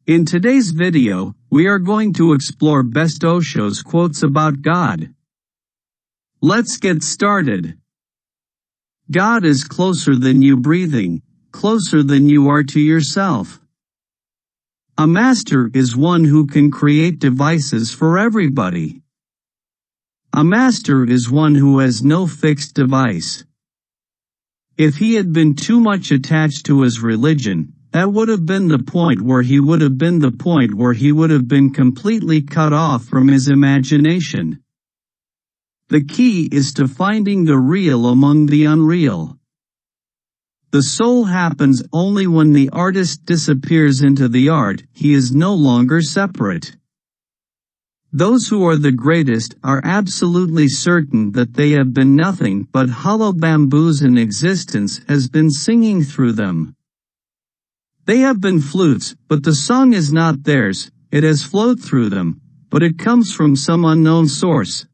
In today's video, we are going to explore best Osho's quotes about God. Let's get started. God is closer than you breathing, closer than you are to yourself. A master is one who can create devices for everybody. A master is one who has no fixed device. If he had been too much attached to his religion, that would have been the point where he would have been completely cut off from his imagination. The key is to finding the real among the unreal. The soul happens only when the artist disappears into the art. He is no longer separate. Those who are the greatest are absolutely certain that they have been nothing but hollow bamboos, and existence has been singing through them. They have been flutes, but the song is not theirs. It has flowed through them, but it comes from some unknown source.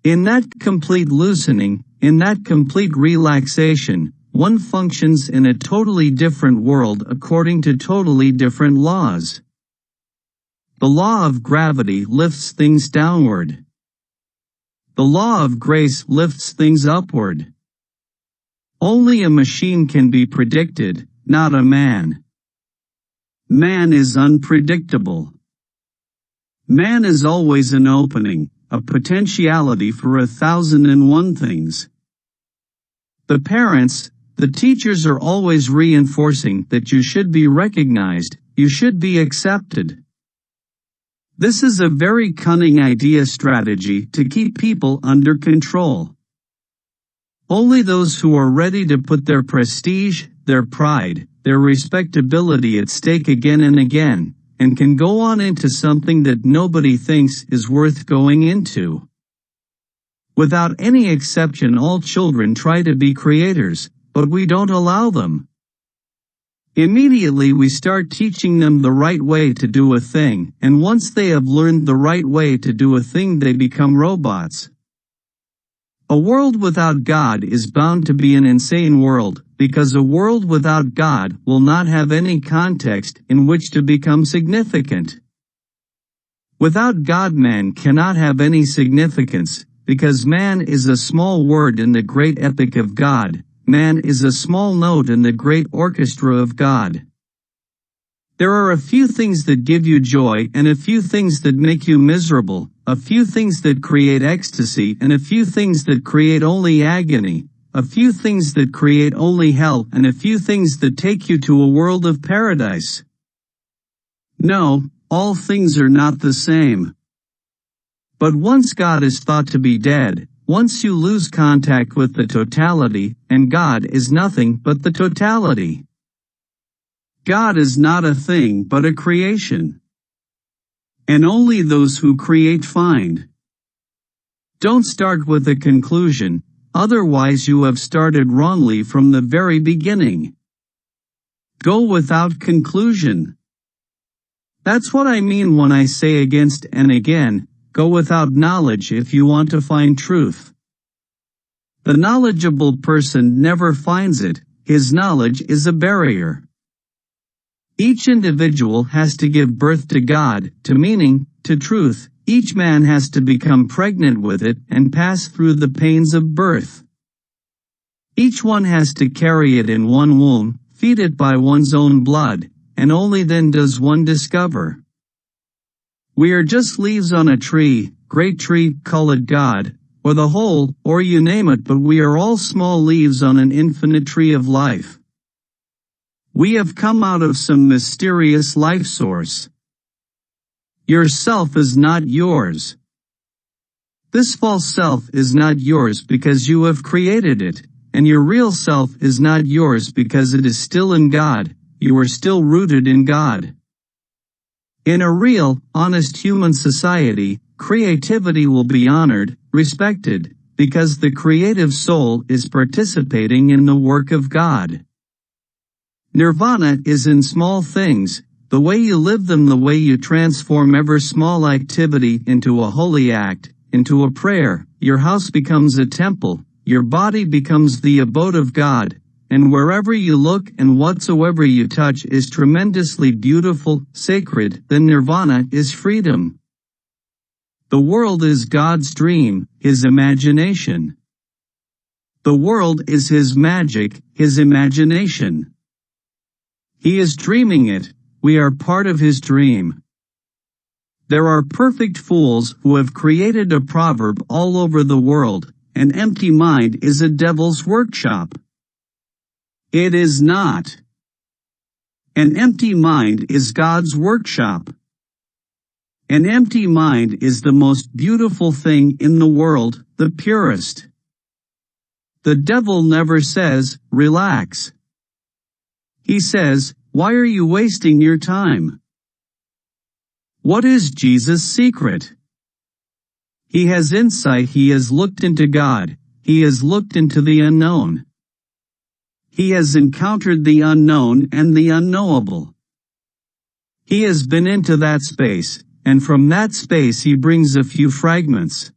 In that complete loosening, in that complete relaxation, one functions in a totally different world according to totally different laws. The law of gravity lifts things downward. The law of grace lifts things upward. Only a machine can be predicted, not a man. Man is unpredictable. Man is always an opening, a potentiality for 1,001 things. The parents, the teachers are always reinforcing that you should be recognized, you should be accepted. This is a very cunning idea strategy to keep people under control. Only those who are ready to put their prestige, their pride, their respectability at stake again and again, and can go on into something that nobody thinks is worth going into. Without any exception, all children try to be creators, but we don't allow them. Immediately we start teaching them the right way to do a thing, and once they have learned the right way to do a thing, they become robots. A world without God is bound to be an insane world, because a world without God will not have any context in which to become significant. Without God, man cannot have any significance, because man is a small word in the great epic of God. Man is a small note in the great orchestra of God. There are a few things that give you joy and a few things that make you miserable, a few things that create ecstasy and a few things that create only agony, a few things that create only hell and a few things that take you to a world of paradise. No, all things are not the same. But once God is thought to be dead, once you lose contact with the totality, and God is nothing but the totality. God is not a thing but a creation. And only those who create find. Don't start with a conclusion, otherwise you have started wrongly from the very beginning. Go without conclusion. That's what I mean when I say against and again, go without knowledge if you want to find truth. The knowledgeable person never finds it, his knowledge is a barrier. Each individual has to give birth to God, to meaning, to truth. Each man has to become pregnant with it and pass through the pains of birth. Each one has to carry it in one womb, feed it by one's own blood, and only then does one discover. We are just leaves on a tree, great tree, call it God, or the whole, or you name it, but we are all small leaves on an infinite tree of life. We have come out of some mysterious life source. Yourself is not yours. This false self is not yours because you have created it, and your real self is not yours because it is still in God. You are still rooted in God. In a real, honest human society, creativity will be honored, respected, because the creative soul is participating in the work of God. Nirvana is in small things, the way you live them, the way you transform every small activity into a holy act, into a prayer. Your house becomes a temple, your body becomes the abode of God, and wherever you look and whatsoever you touch is tremendously beautiful, sacred, then nirvana is freedom. The world is God's dream, His imagination. The world is His magic, His imagination. He is dreaming it, we are part of His dream. There are perfect fools who have created a proverb all over the world, an empty mind is a devil's workshop. It is not. An empty mind is God's workshop. An empty mind is the most beautiful thing in the world, the purest. The devil never says, relax. He says, why are you wasting your time? What is Jesus' secret? He has insight, he has looked into God, he has looked into the unknown. He has encountered the unknown and the unknowable. He has been into that space, and from that space he brings a few fragments.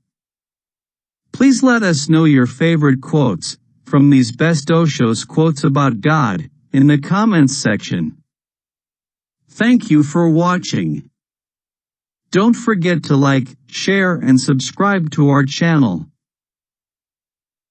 Please let us know your favorite quotes from these best Osho's quotes about God in the comments section. Thank you for watching. Don't forget to like, share and subscribe to our channel.